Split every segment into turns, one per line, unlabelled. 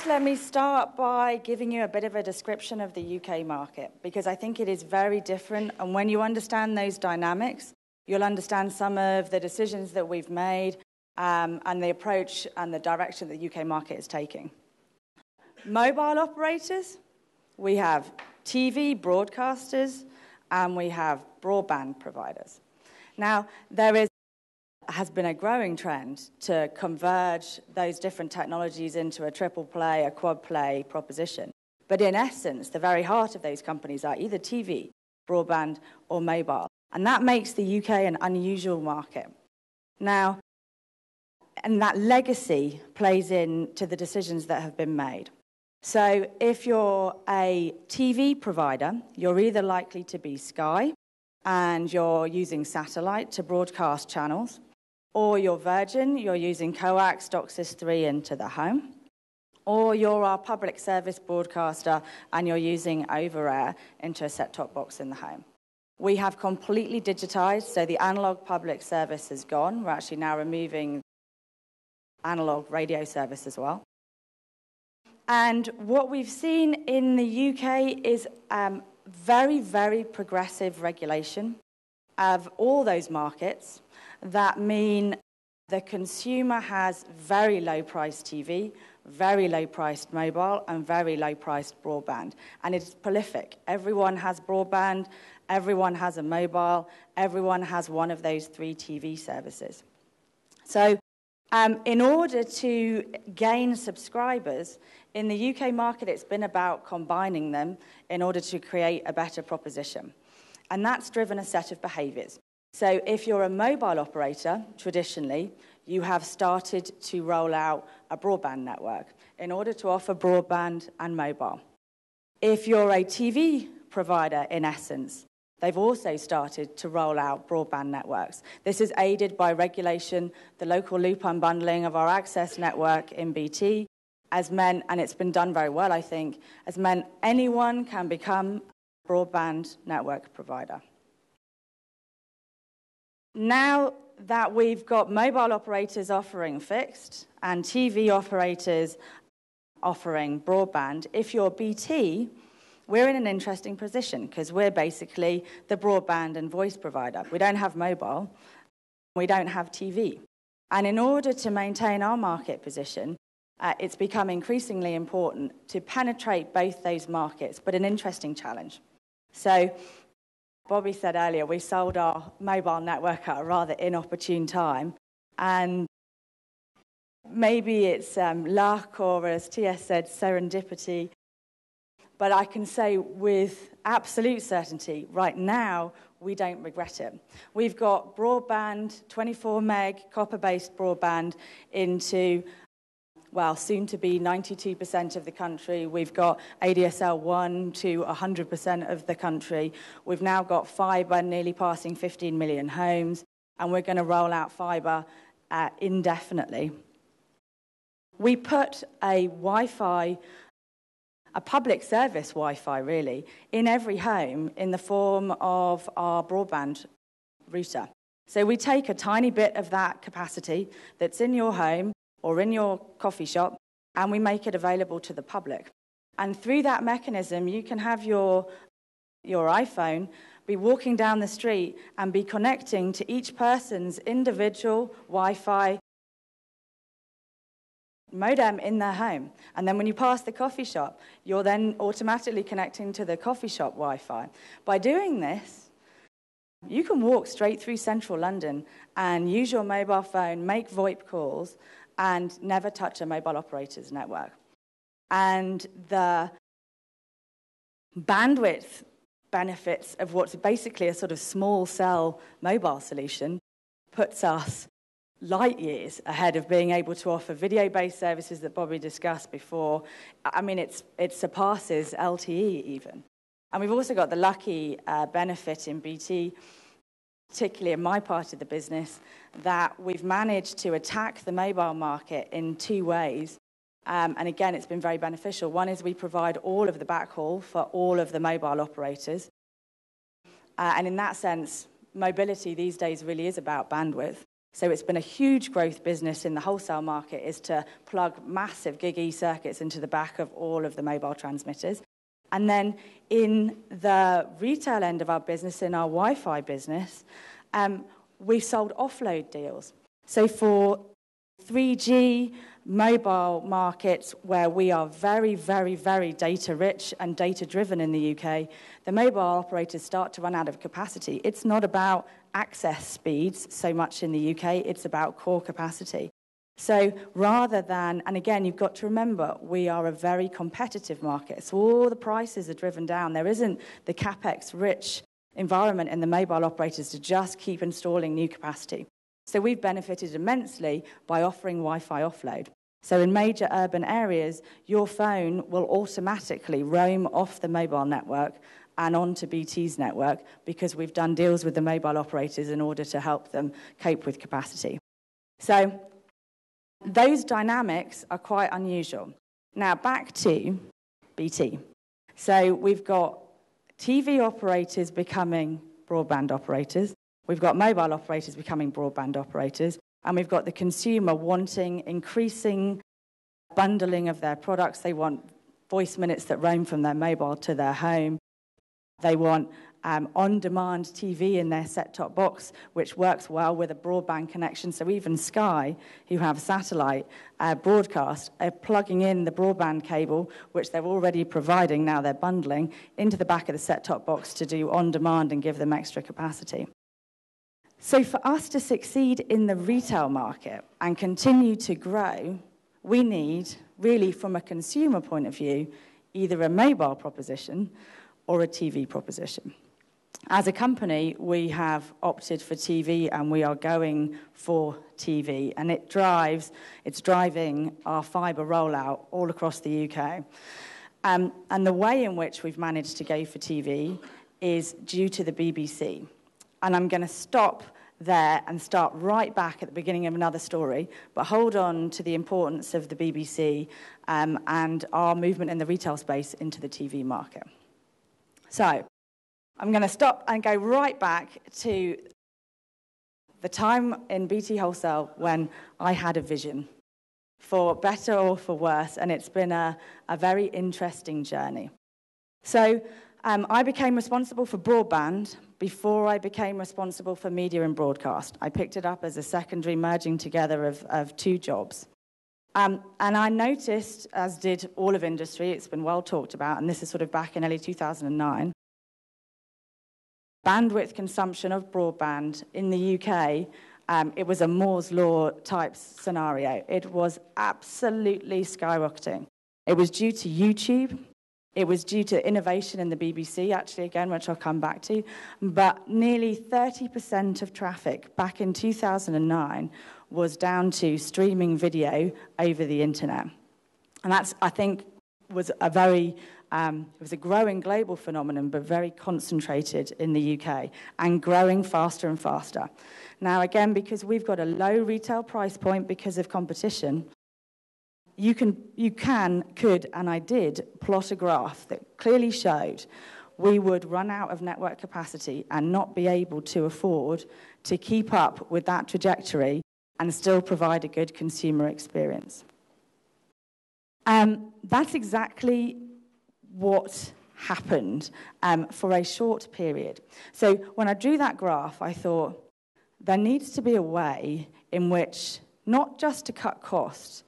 First, let me start by giving you a bit of a description of the UK market, because I think it is very different, and when you understand those dynamics, you'll understand some of the decisions that we've made and the approach and the direction that the UK market is taking. Mobile operators, we have TV broadcasters, and we have broadband providers. Now, has been a growing trend to converge those different technologies into a triple play, a quad play proposition. But in essence, the very heart of those companies are either TV, broadband, or mobile. And that makes the UK an unusual market. Now, and that legacy plays into the decisions that have been made. So if you're a TV provider, you're either likely to be Sky, and you're using satellite to broadcast channels, or you're Virgin, you're using coax, DOCSIS 3 into the home, or you're our public service broadcaster and you're using over-air into a set-top box in the home. We have completely digitized, so the analog public service has gone. We're actually now removing analog radio service as well. And what we've seen in the UK is very, very progressive regulation of all those markets that mean the consumer has very low-priced TV, very low-priced mobile, and very low-priced broadband. And it's prolific. Everyone has broadband, everyone has a mobile, everyone has one of those 3 TV services. So in order to gain subscribers, in the UK market, it's been about combining them in order to create a better proposition. And that's driven a set of behaviours. So if you're a mobile operator, traditionally, you have started to roll out a broadband network in order to offer broadband and mobile. If you're a TV provider, in essence, they've also started to roll out broadband networks. This is aided by regulation. The local loop unbundling of our access network in BT has meant, and it's been done very well, I think, has meant anyone can become a broadband network provider. Now that we've got mobile operators offering fixed and TV operators offering broadband, if you're BT, we're in an interesting position because we're basically the broadband and voice provider. We don't have mobile, we don't have TV. And in order to maintain our market position, it's become increasingly important to penetrate both those markets, but an interesting challenge. So Bobby said earlier, we sold our mobile network at a rather inopportune time, and maybe it's luck or, as TS said, serendipity, but I can say with absolute certainty, right now, we don't regret it. We've got broadband, 24 meg, copper-based broadband into, well, soon to be 92% of the country. We've got ADSL 1 to 100% of the country. We've now got fibre nearly passing 15 million homes, and we're going to roll out fibre indefinitely. We put a Wi-Fi, a public service Wi-Fi really, in every home in the form of our broadband router. So we take a tiny bit of that capacity that's in your home or in your coffee shop, and we make it available to the public. And through that mechanism, you can have your iPhone be walking down the street and be connecting to each person's individual Wi-Fi modem in their home. And then when you pass the coffee shop, you're then automatically connecting to the coffee shop Wi-Fi. By doing this, you can walk straight through central London and use your mobile phone, make VoIP calls, and never touch a mobile operator's network. And the bandwidth benefits of what's basically a sort of small cell mobile solution puts us light years ahead of being able to offer video-based services that Bobby discussed before. I mean, it surpasses LTE even. And we've also got the lucky benefit in BT, particularly in my part of the business, that we've managed to attack the mobile market in 2 ways. And again, it's been very beneficial. One is we provide all of the backhaul for all of the mobile operators. And in that sense, mobility these days really is about bandwidth. So it's been a huge growth business in the wholesale market, is to plug massive Gig E circuits into the back of all of the mobile transmitters. And then in the retail end of our business, in our Wi-Fi business, we sold offload deals. So for 3G mobile markets where we are very, very, very data-rich and data-driven in the UK, the mobile operators start to run out of capacity. It's not about access speeds so much in the UK, it's about core capacity. So rather than, and again, you've got to remember, we are a very competitive market, so all the prices are driven down. There isn't the CapEx-rich environment in the mobile operators to just keep installing new capacity. So we've benefited immensely by offering Wi-Fi offload. So in major urban areas, your phone will automatically roam off the mobile network and onto BT's network because we've done deals with the mobile operators in order to help them cope with capacity. So those dynamics are quite unusual. Now back to BT. So we've got TV operators becoming broadband operators. We've got mobile operators becoming broadband operators, and we've got the consumer wanting increasing bundling of their products. They want voice minutes that roam from their mobile to their home. They want on-demand TV in their set-top box, which works well with a broadband connection. So even Sky, who have satellite broadcast, are plugging in the broadband cable, which they're already providing, now they're bundling, into the back of the set-top box to do on-demand and give them extra capacity. So for us to succeed in the retail market and continue to grow, we need, really from a consumer point of view, either a mobile proposition or a TV proposition. As a company, we have opted for TV and we are going for TV, and it's driving our fibre rollout all across the UK. And the way in which we've managed to go for TV is due to the BBC. And I'm going to stop there and start right back at the beginning of another story, but hold on to the importance of the BBC and our movement in the retail space into the TV market. So I'm going to stop and go right back to the time in BT Wholesale when I had a vision, for better or for worse, and it's been a very interesting journey. So I became responsible for broadband before I became responsible for media and broadcast. I picked it up as a secondary merging together of two jobs. And I noticed, as did all of industry, it's been well talked about, and this is sort of back in early 2009, bandwidth consumption of broadband in the UK, it was a Moore's Law type scenario. It was absolutely skyrocketing. It was due to YouTube. It was due to innovation in the BBC, actually, again, which I'll come back to. But nearly 30% of traffic back in 2009 was down to streaming video over the internet. And that's, I think, was a very, it was a growing global phenomenon, but very concentrated in the UK and growing faster and faster. Now, again, because we've got a low retail price point because of competition, you could, and I did, plot a graph that clearly showed we would run out of network capacity and not be able to afford to keep up with that trajectory and still provide a good consumer experience. That's exactly what happened for a short period. So when I drew that graph, I thought there needs to be a way in which, not just to cut costs,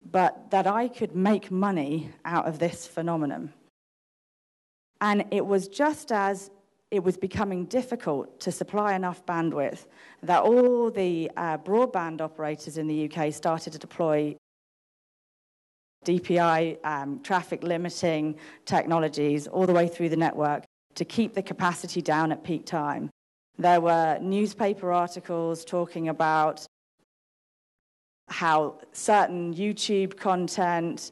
but that I could make money out of this phenomenon. And it was just as it was becoming difficult to supply enough bandwidth that all the broadband operators in the UK started to deploy DPI, traffic limiting technologies all the way through the network to keep the capacity down at peak time. There were newspaper articles talking about how certain YouTube content,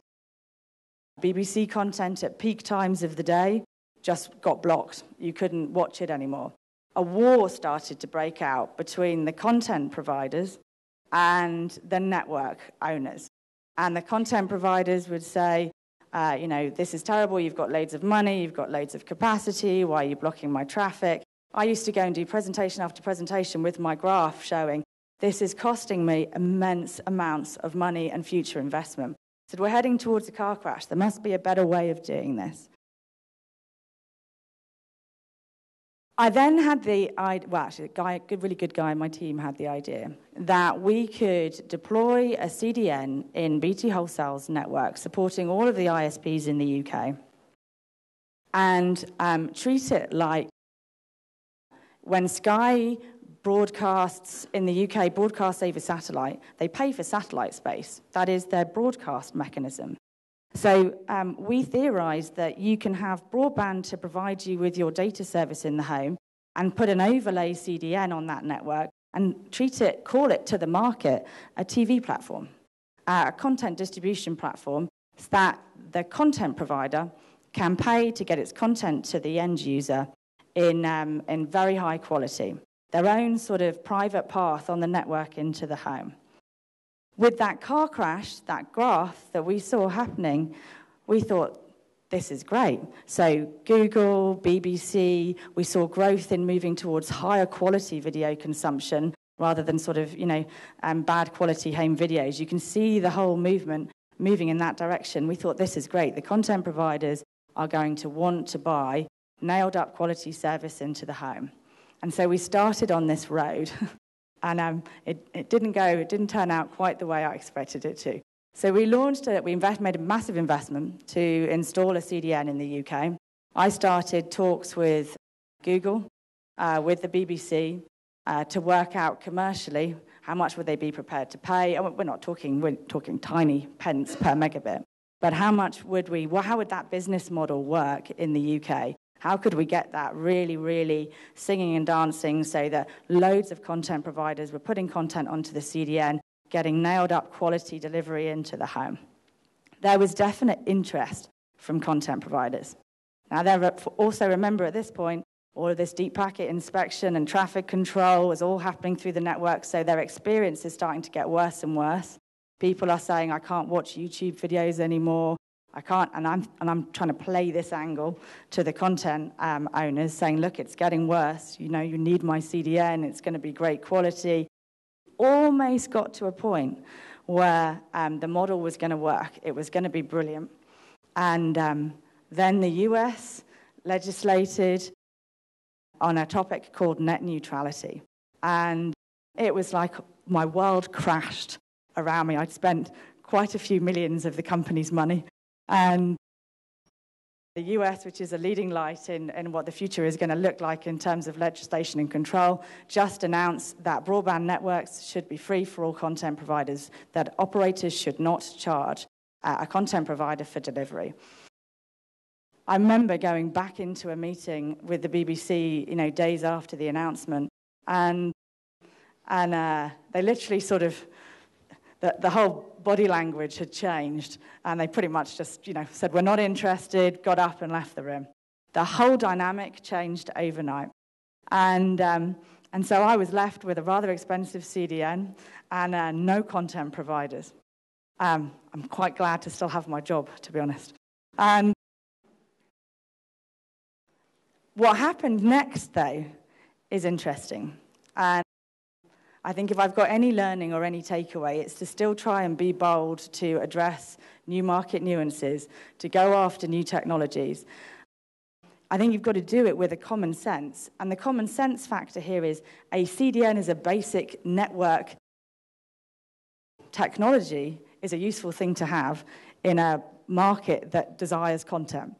BBC content at peak times of the day just got blocked. You couldn't watch it anymore. A war started to break out between the content providers and the network owners. And the content providers would say, this is terrible, you've got loads of money, you've got loads of capacity, why are you blocking my traffic? I used to go and do presentation after presentation with my graph showing This is costing me immense amounts of money and future investment. I said, we're heading towards a car crash. There must be a better way of doing this. I then had the idea, well, actually, a really good guy in my team had the idea that we could deploy a CDN in BT Wholesale's network, supporting all of the ISPs in the UK, and treat it like when Sky broadcasts in the UK, broadcasts over satellite, they pay for satellite space. That is their broadcast mechanism. So we theorised that you can have broadband to provide you with your data service in the home and put an overlay CDN on that network and call it to the market, a TV platform, a content distribution platform, so that the content provider can pay to get its content to the end user in very high quality, their own sort of private path on the network into the home. With that car crash, that graph that we saw happening, we thought, this is great. So Google, BBC, we saw growth in moving towards higher quality video consumption rather than sort of, bad quality home videos. You can see the whole movement moving in that direction. We thought, this is great. The content providers are going to want to buy nailed up quality service into the home. And so we started on this road. And it didn't turn out quite the way I expected it to. So we launched it, made a massive investment to install a CDN in the UK. I started talks with Google, with the BBC, to work out commercially how much would they be prepared to pay. And we're talking tiny pence per megabit. But how would that business model work in the UK? How could we get that really, really singing and dancing so that loads of content providers were putting content onto the CDN, getting nailed-up quality delivery into the home? There was definite interest from content providers. Now, also remember at this point, all of this deep packet inspection and traffic control is all happening through the network, so their experience is starting to get worse and worse. People are saying, I can't watch YouTube videos anymore. I can't, and I'm trying to play this angle to the content owners, saying, look, it's getting worse. You need my CDN. It's going to be great quality. Almost got to a point where the model was going to work. It was going to be brilliant. And then the US legislated on a topic called net neutrality. And it was like my world crashed around me. I'd spent quite a few millions of the company's money. And the US, which is a leading light in what the future is going to look like in terms of legislation and control, just announced that broadband networks should be free for all content providers, that operators should not charge a content provider for delivery. I remember going back into a meeting with the BBC, days after the announcement, and they literally sort of, the whole body language had changed, and they pretty much just, said, we're not interested, got up and left the room. The whole dynamic changed overnight. And so I was left with a rather expensive CDN and no content providers. I'm quite glad to still have my job, to be honest. And what happened next, though, is interesting. And I think if I've got any learning or any takeaway, it's to still try and be bold to address new market nuances, to go after new technologies. I think you've got to do it with a common sense. And the common sense factor here is a CDN is a basic network technology, is a useful thing to have in a market that desires content,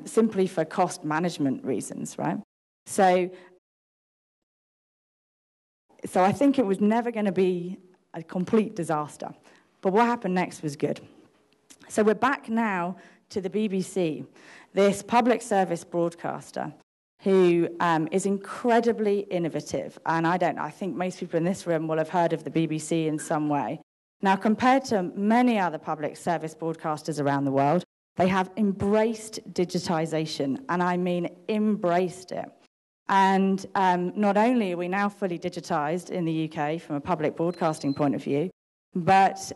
simply for cost management reasons, right? So I think it was never going to be a complete disaster. But what happened next was good. So we're back now to the BBC, this public service broadcaster who is incredibly innovative. And I think most people in this room will have heard of the BBC in some way. Now, compared to many other public service broadcasters around the world, they have embraced digitization, and I mean embraced it. And not only are we now fully digitized in the UK from a public broadcasting point of view, but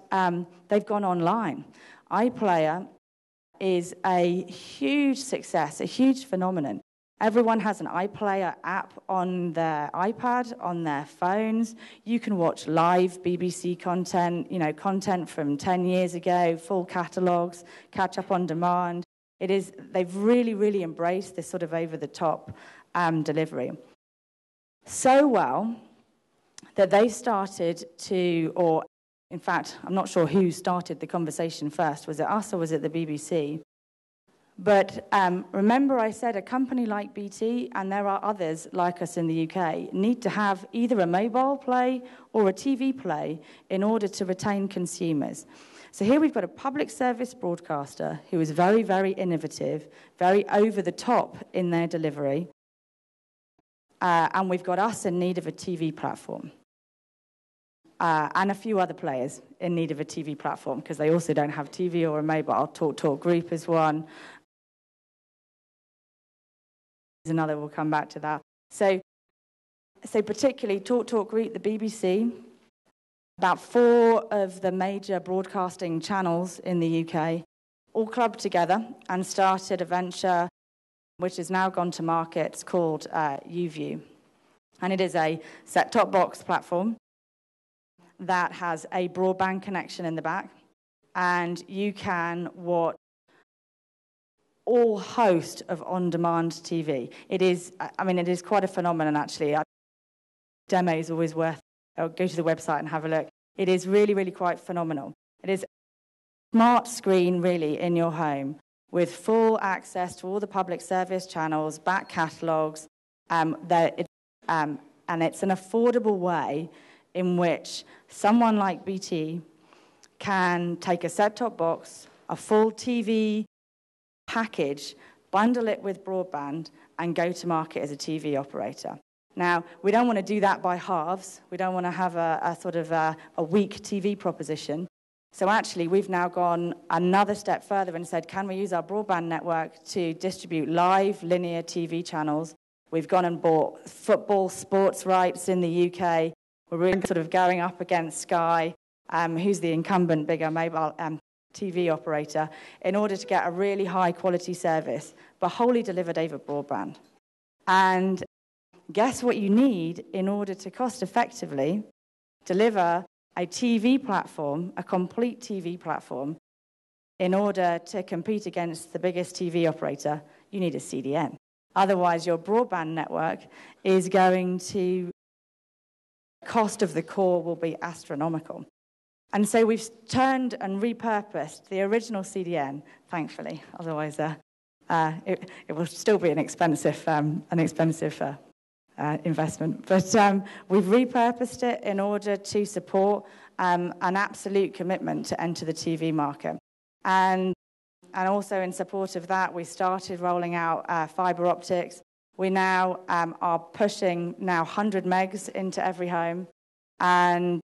they've gone online. iPlayer is a huge success, a huge phenomenon. Everyone has an iPlayer app on their iPad, on their phones. You can watch live BBC content, content from 10 years ago, full catalogues, catch up on demand. They've really, really embraced this sort of over-the-top delivery. So well that they started to, or in fact, I'm not sure who started the conversation first. Was it us or was it the BBC? But remember I said a company like BT, and there are others like us in the UK, need to have either a mobile play or a TV play in order to retain consumers. So here we've got a public service broadcaster who is very, very innovative, very over the top in their delivery, and we've got us in need of a TV platform. And a few other players in need of a TV platform because they also don't have TV or a mobile. Talk Group is one. Another, we'll come back to that. So particularly Talk Group, the BBC, about 4 of the major broadcasting channels in the UK all clubbed together and started a venture which has now gone to market. It's called YouView. And it is a set-top box platform that has a broadband connection in the back, and you can watch all host of on-demand TV. It is quite a phenomenon, actually. Demo is always worth, go to the website and have a look. It is really, really quite phenomenal. It is a smart screen, really, in your home with full access to all the public service channels, back catalogues, and it's an affordable way in which someone like BT can take a set-top box, a full TV package, bundle it with broadband, and go to market as a TV operator. Now, we don't want to do that by halves. We don't want to have a sort of a weak TV proposition. So actually, we've now gone another step further and said, can we use our broadband network to distribute live linear TV channels? We've gone and bought football sports rights in the UK. We're really sort of going up against Sky, who's the incumbent bigger mobile TV operator, in order to get a really high-quality service, but wholly delivered over broadband. And guess what you need in order to cost-effectively deliver a TV platform, a complete TV platform, in order to compete against the biggest TV operator? You need a CDN. Otherwise, your broadband network is going to... cost of the core will be astronomical. And so we've turned and repurposed the original CDN, thankfully. Otherwise, it will still be an expensive investment. But we've repurposed it in order to support an absolute commitment to enter the TV market. And also in support of that, we started rolling out fibre optics. We now are pushing 100 megs into every home, and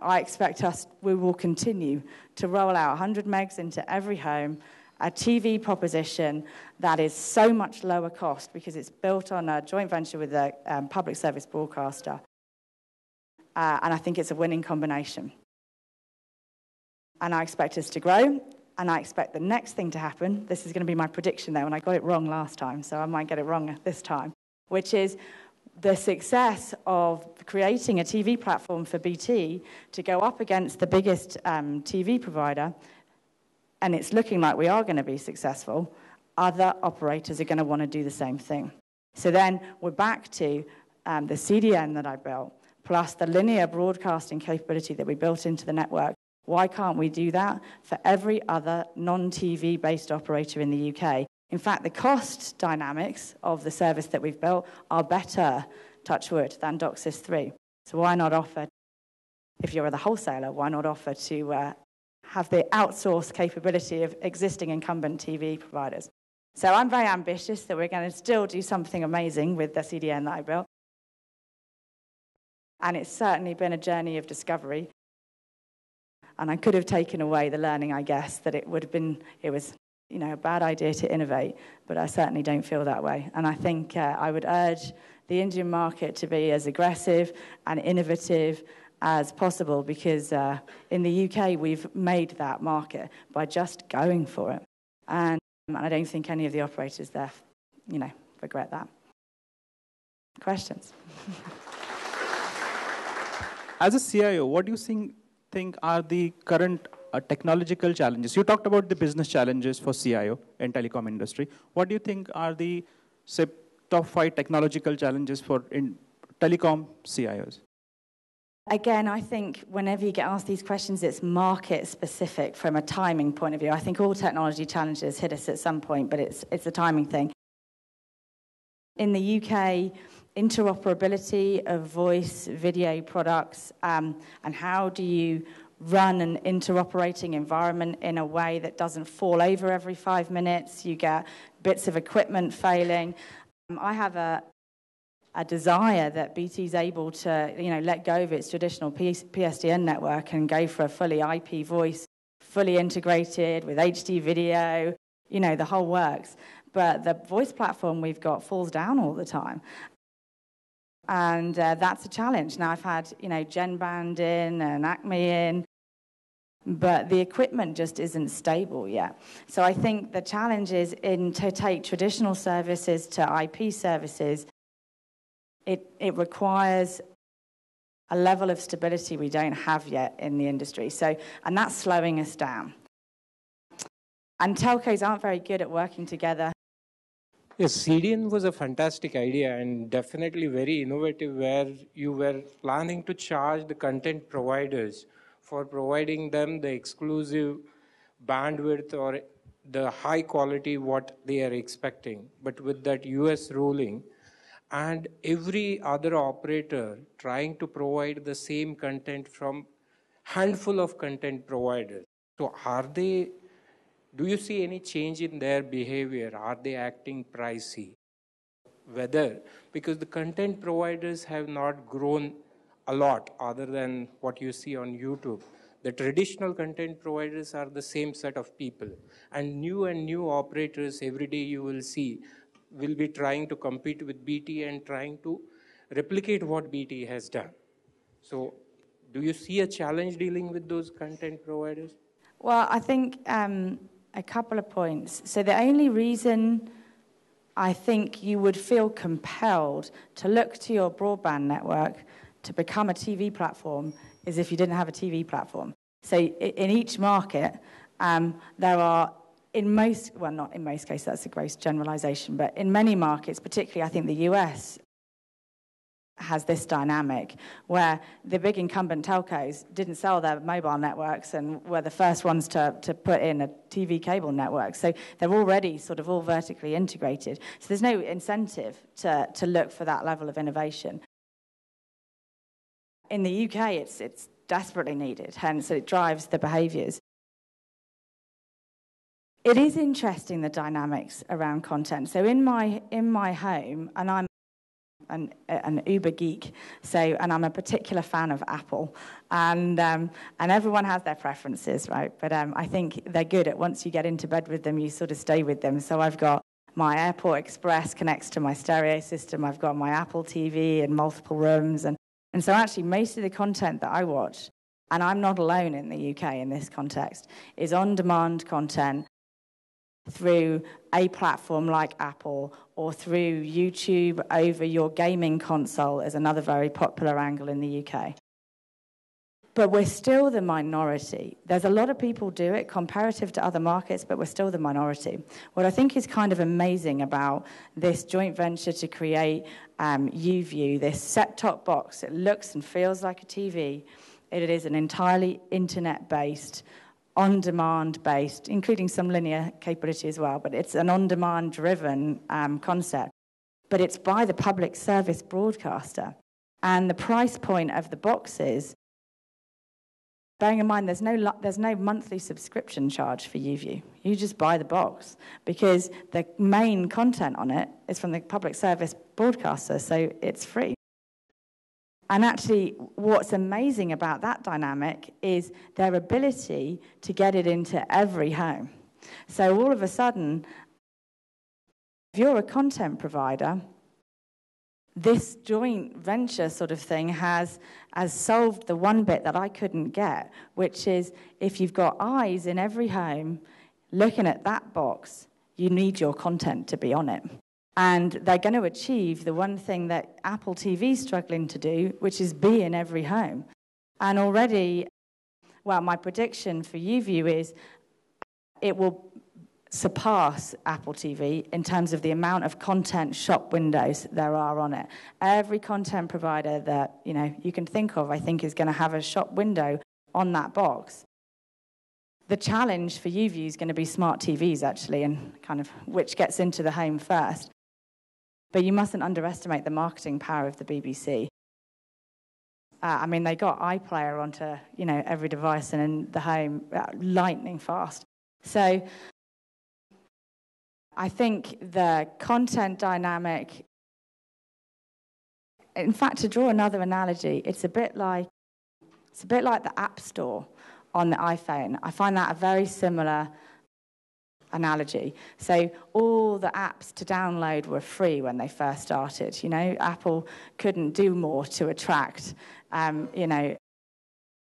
I expect we will continue to roll out 100 megs into every home, a TV proposition that is so much lower cost because it's built on a joint venture with a public service broadcaster. And I think it's a winning combination. And I expect us to grow, and I expect the next thing to happen, this is going to be my prediction though, and I got it wrong last time, so I might get it wrong this time, which is the success of creating a TV platform for BT to go up against the biggest TV provider, and it's looking like we are going to be successful, other operators are going to want to do the same thing. So then we're back to the CDN that I built, plus the linear broadcasting capability that we built into the network. Why can't we do that for every other non-TV based operator in the UK? In fact, the cost dynamics of the service that we've built are better, touch wood, than DOCSIS 3. So why not offer, if you're the wholesaler, why not offer to have the outsource capability of existing incumbent TV providers? So I'm very ambitious that we're going to still do something amazing with the CDN that I built. And it's certainly been a journey of discovery. And I could have taken away the learning, I guess, that it was a bad idea to innovate, but I certainly don't feel that way. And I think I would urge the Indian market to be as aggressive and innovative as possible, because in the UK we've made that market by just going for it. And I don't think any of the operators there, regret that. Questions?
As a CIO, what do you think are the current technological challenges? You talked about the business challenges for CIO in telecom industry. What do you think are the, say, top 5 technological challenges for in telecom CIOs?
Again, I think whenever you get asked these questions, it's market specific from a timing point of view. I think all technology challenges hit us at some point, but it's a timing thing. In the UK, interoperability of voice, video products, and how do you run an interoperating environment in a way that doesn't fall over every 5 minutes, you get bits of equipment failing. I have a desire that BT is able to, let go of its traditional PSTN network and go for a fully IP voice, fully integrated with HD video, the whole works. But the voice platform we've got falls down all the time. And that's a challenge. Now, I've had, Genband in and Acme in, but the equipment just isn't stable yet. So I think the challenge is to take traditional services to IP services. It requires a level of stability we don't have yet in the industry. And that's slowing us down. And telcos aren't very good at working together.
Yes, CDN was a fantastic idea and definitely very innovative, where you were planning to charge the content providers for providing them the exclusive bandwidth or the high quality what they are expecting. But with that US ruling and every other operator trying to provide the same content from handful of content providers. So do you see any change in their behavior? Are they acting pricey? Whether, because the content providers have not grown a lot other than what you see on YouTube. The traditional content providers are the same set of people. And new operators every day you will see will be trying to compete with BT and trying to replicate what BT has done. So do you see a challenge dealing with those content providers?
Well, I think a couple of points. So the only reason I think you would feel compelled to look to your broadband network to become a TV platform is if you didn't have a TV platform. So in each market, there are, not in most cases, that's a gross generalization, but in many markets, particularly I think the US, has this dynamic where the big incumbent telcos didn't sell their mobile networks and were the first ones to put in a TV cable network. So they're already sort of all vertically integrated. So there's no incentive to look for that level of innovation. In the UK, it's desperately needed, hence it drives the behaviours. It is interesting, the dynamics around content. So in my home, and I'm an uber geek, and I'm a particular fan of Apple, and everyone has their preferences, right? But I think they're good at, once you get into bed with them, you sort of stay with them. So I've got my Airport Express connects to my stereo system. I've got my Apple TV in multiple rooms, and so actually most of the content that I watch, and I'm not alone in the UK in this context, is on-demand content through a platform like Apple or through YouTube over your gaming console is another very popular angle in the UK. But we're still the minority. There's a lot of people do it comparative to other markets, but we're still the minority. What I think is kind of amazing about this joint venture to create YouView, this set-top box, it looks and feels like a TV. It is an entirely internet-based, on-demand based, including some linear capability as well, but it's an on-demand driven concept. But it's by the public service broadcaster. And the price point of the boxes, bearing in mind there's no monthly subscription charge for YouView. You just buy the box because the main content on it is from the public service broadcaster, so it's free. And actually, what's amazing about that dynamic is their ability to get it into every home. So all of a sudden, if you're a content provider, this joint venture sort of thing has solved the one bit that I couldn't get, which is if you've got eyes in every home looking at that box, you need your content to be on it. And they're going to achieve the one thing that Apple TV is struggling to do, which is be in every home. And already, well, my prediction for YouView is it will surpass Apple TV in terms of the amount of content shop windows there are on it. Every content provider that you can think of, I think, is going to have a shop window on that box. The challenge for YouView is going to be smart TVs, actually, and kind of which gets into the home first. But you mustn't underestimate the marketing power of the BBC. I mean, they got iPlayer onto every device and in the home lightning fast. So I think the content dynamic, in fact, to draw another analogy, it's a bit like the App Store on the iPhone. I find that a very similar analogy. So all the apps to download were free when they first started. Apple couldn't do more to attract,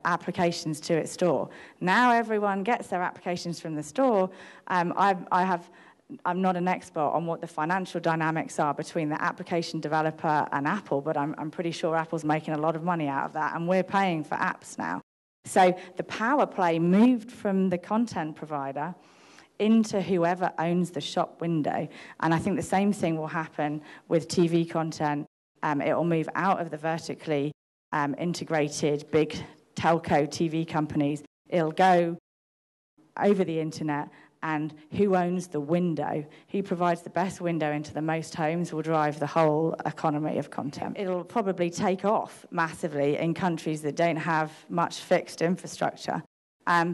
applications to its store. Now everyone gets their applications from the store. I'm not an expert on what the financial dynamics are between the application developer and Apple, but I'm pretty sure Apple's making a lot of money out of that, and we're paying for apps now. So the power play moved from the content provider into whoever owns the shop window. And I think the same thing will happen with TV content. It will move out of the vertically integrated big telco TV companies. It'll go over the internet, and who owns the window, who provides the best window into the most homes, will drive the whole economy of content. It'll probably take off massively in countries that don't have much fixed infrastructure,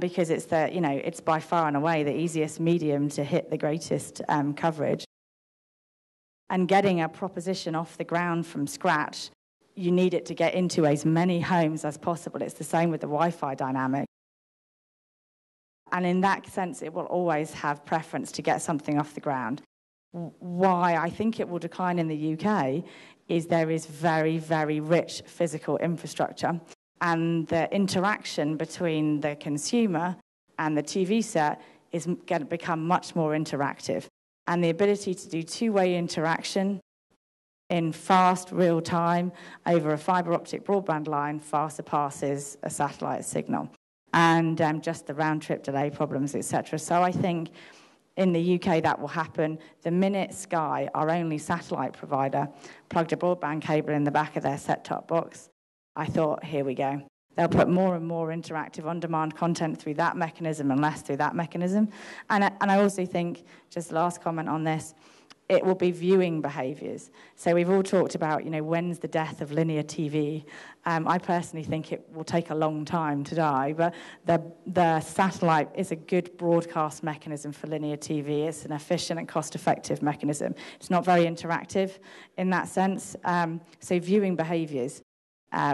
because it's it's by far and away the easiest medium to hit the greatest coverage. And getting a proposition off the ground from scratch, you need it to get into as many homes as possible. It's the same with the Wi-Fi dynamic. And in that sense, it will always have preference to get something off the ground. Why I think it will decline in the UK is there is very, very rich physical infrastructure, and the interaction between the consumer and the TV set is going to become much more interactive. And the ability to do two-way interaction in fast, real time over a fibre optic broadband line far surpasses a satellite signal. And just the round-trip delay problems, etc. So I think in the UK that will happen. The minute Sky, our only satellite provider, plugged a broadband cable in the back of their set-top box, I thought, here we go. They'll put more and more interactive on-demand content through that mechanism and less through that mechanism. And I also think, just last comment on this, it will be viewing behaviours. So we've all talked about, when's the death of linear TV? I personally think it will take a long time to die, but the satellite is a good broadcast mechanism for linear TV. It's an efficient and cost-effective mechanism. It's not very interactive in that sense. So viewing behaviours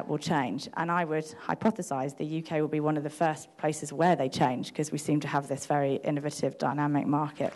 will change. And I would hypothesise the UK will be one of the first places where they change, because we seem to have this very innovative, dynamic market.